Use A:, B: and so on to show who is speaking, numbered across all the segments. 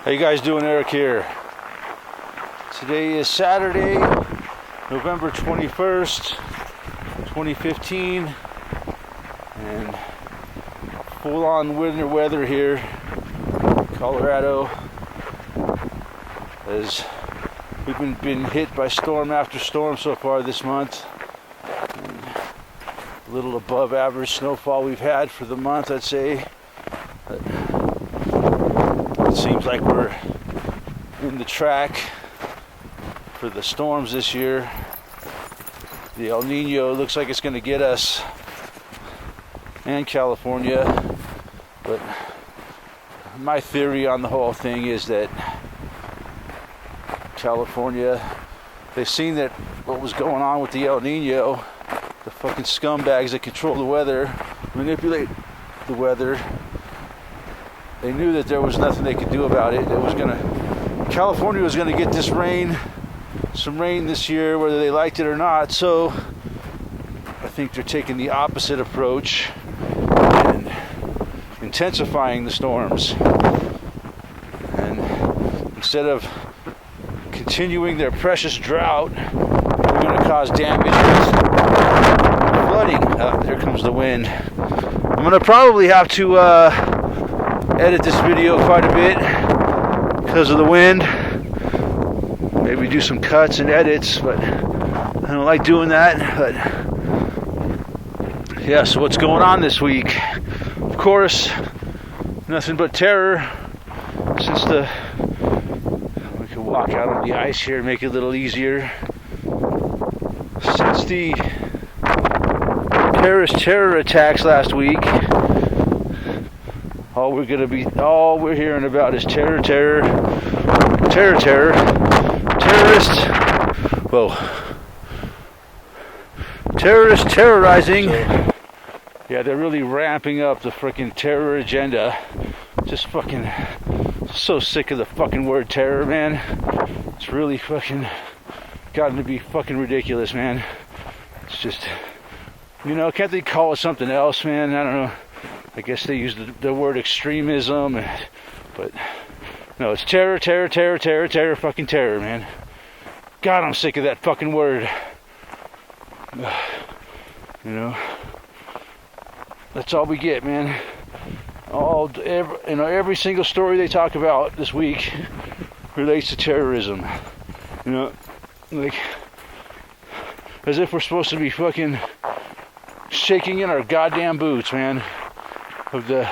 A: How you guys doing? Eric here. Today is Saturday, November 21st, 2015, and full-on winter weather here in Colorado, as we've been hit by storm after storm so far this month. And a little above average snowfall we've had for the month, I'd say. But it seems like we're in the track for the storms this year. The El Nino looks like it's going to get us and California, but my theory on the whole thing is that California, they've seen that what was going on with the El Nino, the fucking scumbags that control the weather, manipulate the weather. They knew that there was nothing they could do about it. California was gonna get this rain, some rain this year, whether they liked it or not. So I think they're taking the opposite approach and intensifying the storms. And instead of continuing their precious drought, they're gonna cause damage with flooding. There comes the wind. I'm gonna probably have to edit this video quite a bit because of the wind. Maybe do some cuts and edits, but I don't like doing that. But yeah, so what's going on this week? Of course, nothing but terror. Since we can walk out on the ice here and make it a little easier. Since the terror attacks last week, all we're hearing about is terror, terrorists. Whoa. Terrorists terrorizing. Yeah, they're really ramping up the freaking terror agenda. Just fucking so sick of the fucking word terror, man. It's really fucking gotten to be fucking ridiculous, man. It's just, can't they call it something else, man? I don't know. I guess they use the word extremism, but no, it's terror, fucking terror, man. God, I'm sick of that fucking word. That's all we get, man. Every single story they talk about this week relates to terrorism. Like as if we're supposed to be fucking shaking in our goddamn boots, man, of the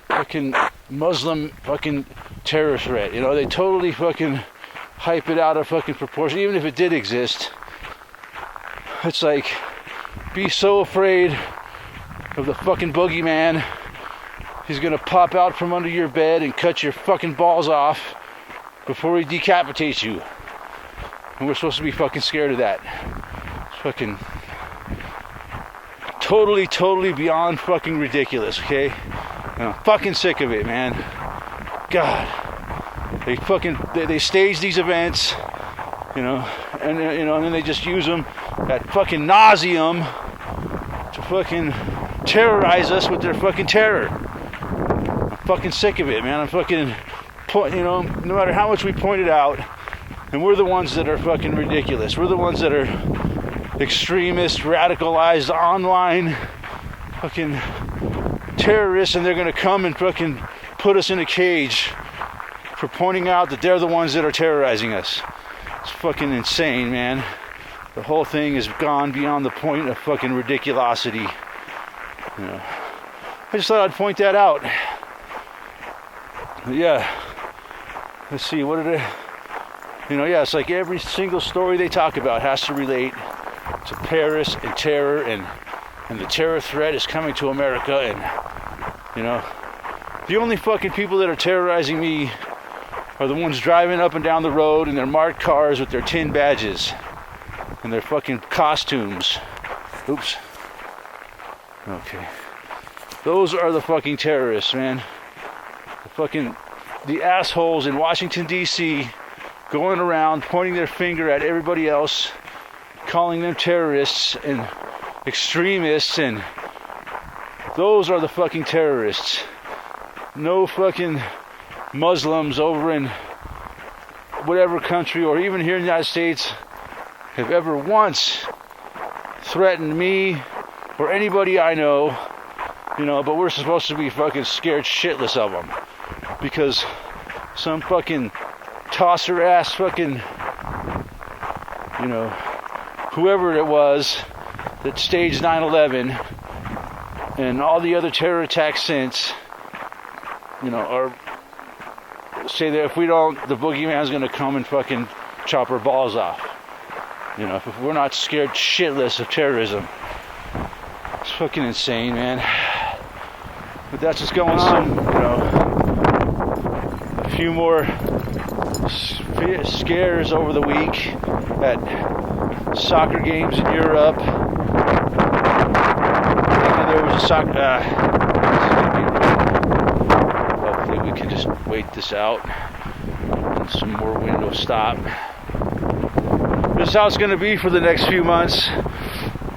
A: fucking Muslim fucking terror threat. They totally fucking hype it out of fucking proportion, even if it did exist. It's like, be so afraid of the fucking boogeyman. He's gonna pop out from under your bed and cut your fucking balls off before he decapitates you. And we're supposed to be fucking scared of that. It's fucking totally beyond fucking ridiculous, okay? And I'm fucking sick of it, man. God. They stage these events, and then they just use them at fucking nauseum to fucking terrorize us with their fucking terror. I'm fucking sick of it, man. I'm fucking, no matter how much we point it out, and we're the ones that are fucking ridiculous. We're the ones that are extremists, radicalized, online fucking terrorists, and they're gonna come and fucking put us in a cage for pointing out that they're the ones that are terrorizing us. It's fucking insane, man. The whole thing has gone beyond the point of fucking ridiculosity. I just thought I'd point that out. But yeah. Let's see, what did I... it's like every single story they talk about has to relate to Paris and terror, and the terror threat is coming to America, and the only fucking people that are terrorizing me are the ones driving up and down the road in their marked cars with their tin badges and their fucking costumes. Oops. Okay. Those are the fucking terrorists, man. The assholes in Washington, D.C. going around pointing their finger at everybody else, calling them terrorists and extremists, and those are the fucking terrorists. No fucking Muslims over in whatever country or even here in the United States have ever once threatened me or anybody I know, but we're supposed to be fucking scared shitless of them because some fucking tosser ass fucking, whoever it was that staged 9/11 and all the other terror attacks since, are say that if we don't, the boogeyman's gonna come and fucking chop our balls off. If we're not scared shitless of terrorism. It's fucking insane, man. But that's what's going on, A few more scares over the week at soccer games in Europe. There was a soccer. Hopefully we can just wait this out. And some more wind will stop. This is how it's going to be for the next few months.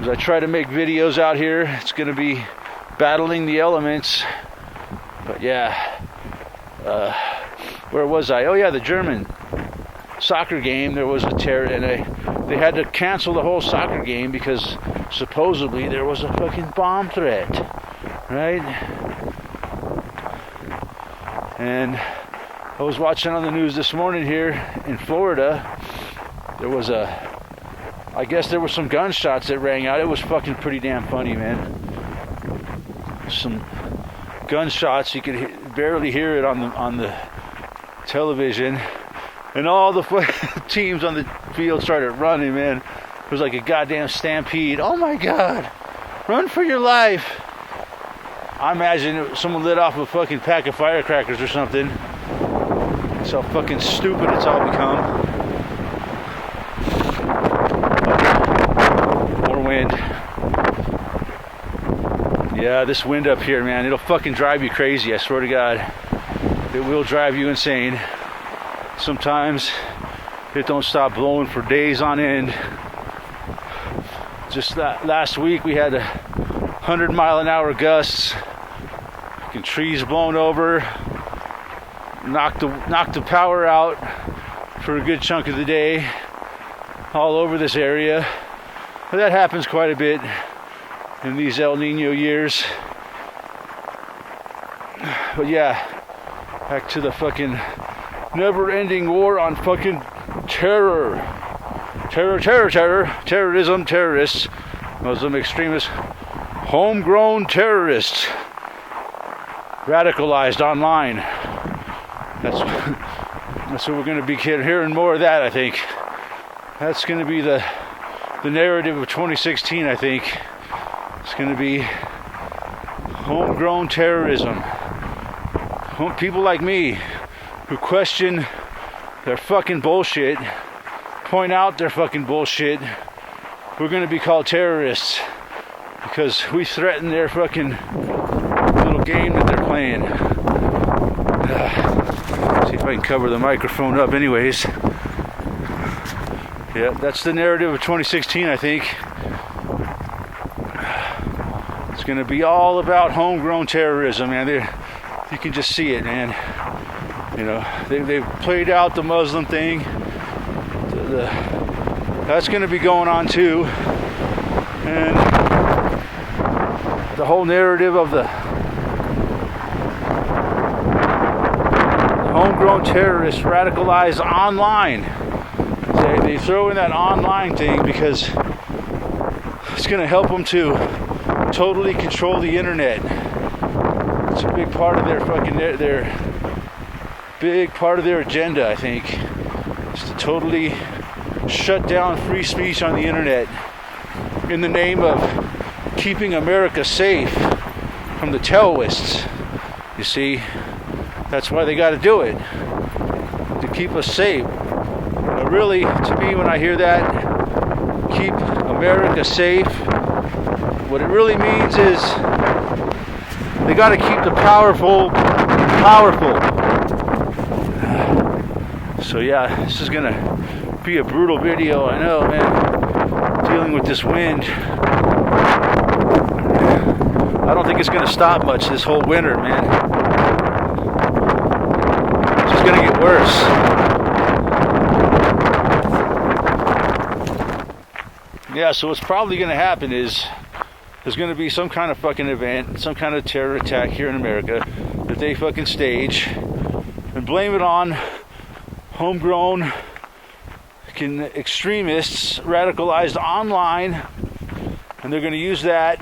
A: As I try to make videos out here, it's going to be battling the elements. But yeah, where was I? Oh yeah, the German soccer game. There was a terror, and they had to cancel the whole soccer game because supposedly there was a fucking bomb threat, right? And I was watching on the news this morning here in Florida. I guess there were some gunshots that rang out. It was fucking pretty damn funny, man. Some gunshots, you could barely hear it on the television, and all the teams on the field started running, man. It was like a goddamn stampede. Oh my God, run for your life. I imagine someone lit off a fucking pack of firecrackers or something. That's how fucking stupid it's all become. More wind. Yeah, this wind up here, man, it'll fucking drive you crazy, I swear to God. It will drive you insane. Sometimes it don't stop blowing for days on end. Just last week we had 100-mile-an-hour gusts. Fucking trees blown over. Knocked the power out for a good chunk of the day. All over this area. But that happens quite a bit in these El Nino years. But yeah, back to the fucking never-ending war on fucking terror. Terrorism, terrorists, Muslim extremists, homegrown terrorists, radicalized online. That's what we're going to be hearing more of that, I think. That's going to be the narrative of 2016, I think. It's going to be homegrown terrorism. People like me who question their fucking bullshit, point out their fucking bullshit, we're going to be called terrorists because we threaten their fucking little game that they're playing. See if I can cover the microphone up anyways. Yeah, that's the narrative of 2016, I think. It's going to be all about homegrown terrorism, man. You can just see it, man. They've played out the Muslim thing. That's going to be going on too. And the whole narrative of the homegrown terrorists radicalized online. They throw in that online thing because it's going to help them to totally control the internet. It's a big part of their big part of their agenda, I think, is to totally shut down free speech on the internet in the name of keeping America safe from the terrorists. You see, that's why they got to do it, to keep us safe. But really, to me, when I hear that, keep America safe, what it really means is they got to keep the powerful powerful. So yeah, this is gonna be a brutal video, I know, man, dealing with this wind. I don't think it's gonna stop much this whole winter, man. worse. Yeah, so what's probably going to happen is there's going to be some kind of fucking event, some kind of terror attack here in America that they fucking stage and blame it on homegrown extremists radicalized online, and they're going to use that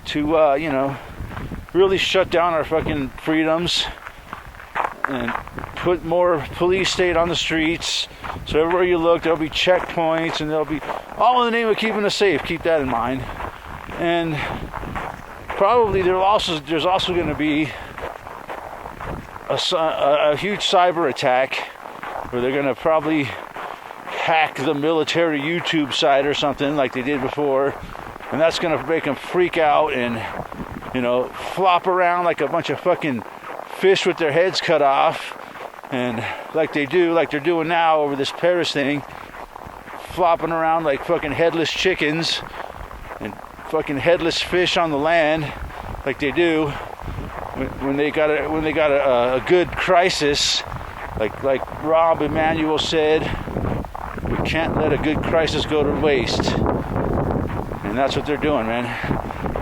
A: to, really shut down our fucking freedoms and put more police state on the streets. So everywhere you look, there'll be checkpoints, and there'll be all in the name of keeping us safe. Keep that in mind. And probably there's also going to be a huge cyber attack where they're going to probably hack the military YouTube site or something like they did before, and that's going to make them freak out and flop around like a bunch of fucking fish with their heads cut off, and like they're doing now over this Paris thing, flopping around like fucking headless chickens and fucking headless fish on the land, like they do when they got a good crisis, like Rob Emanuel said, we can't let a good crisis go to waste. And that's what they're doing, man.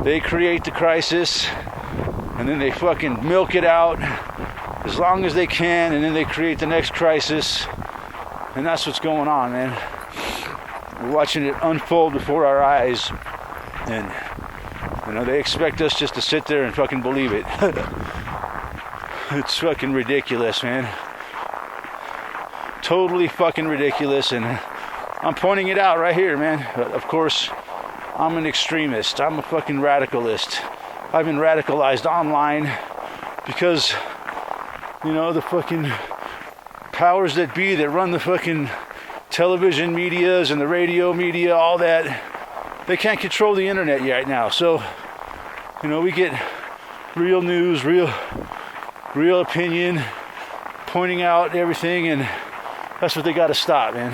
A: They create the crisis, and then they fucking milk it out as long as they can, and then they create the next crisis. And that's what's going on, man. We're watching it unfold before our eyes, and they expect us just to sit there and fucking believe it. It's fucking ridiculous, man. Totally fucking ridiculous, and I'm pointing it out right here, man. But of course, I'm an extremist. I'm a fucking radicalist. I've been radicalized online because, the fucking powers that be that run the fucking television medias and the radio media, all that, they can't control the internet right now. So, we get real news, real opinion, pointing out everything, and that's what they got to stop, man.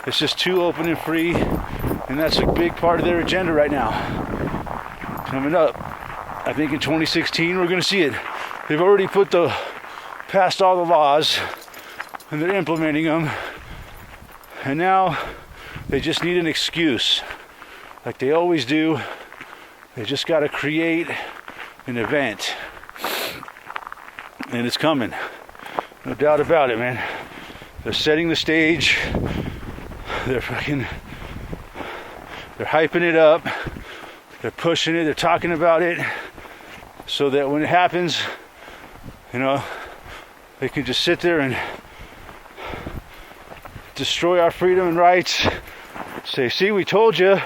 A: It's just too open and free, and that's a big part of their agenda right now. Coming up, I think in 2016 we're going to see it. They've already passed all the laws, and they're implementing them, and now they just need an excuse, like they always do. They just got to create an event, and it's coming. No doubt about it, man. They're setting the stage. They're hyping it up. They're pushing it. They're talking about it, so that when it happens, they can just sit there and destroy our freedom and rights. Say, see, we told you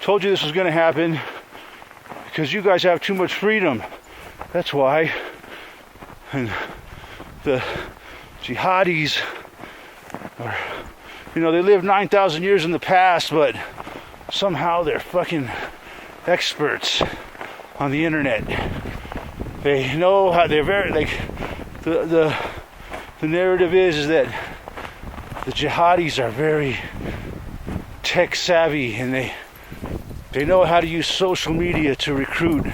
A: this was going to happen because you guys have too much freedom. That's why. And the jihadis are, they lived 9,000 years in the past, but somehow they're fucking experts on the internet. They know how they're very, the narrative is that the jihadis are very tech savvy, and they know how to use social media to recruit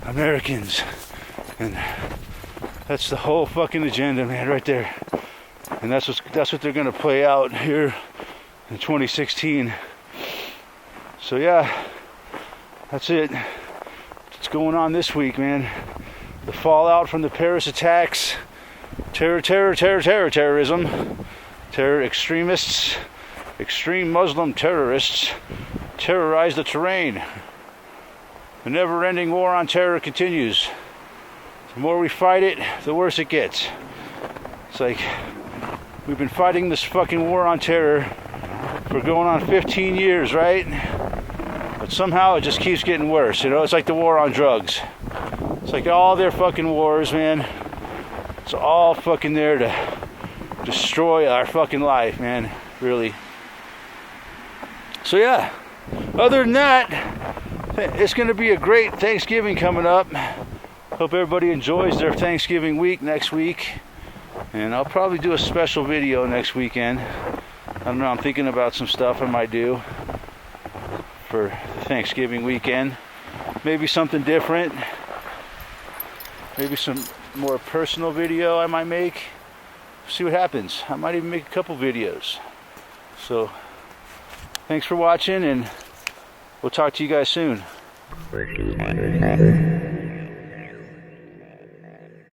A: Americans. And that's the whole fucking agenda, man, right there. And that's what they're gonna play out here in 2016. So yeah, that's it. What's going on this week, man? The fallout from the Paris attacks, terrorism, terror extremists, extreme Muslim terrorists terrorize the terrain. The never-ending war on terror continues. The more we fight it, the worse it gets. It's like we've been fighting this fucking war on terror for going on 15 years, right? But somehow it just keeps getting worse. It's like the war on drugs. It's like all their fucking wars, man. It's all fucking there to destroy our fucking life, man. Really. So yeah, other than that, it's going to be a great Thanksgiving coming up. Hope everybody enjoys their Thanksgiving week next week. And I'll probably do a special video next weekend. I don't know, I'm thinking about some stuff I might do for Thanksgiving weekend. Maybe something different. Maybe some more personal video I might make. See what happens. I might even make a couple videos. So thanks for watching, and we'll talk to you guys soon.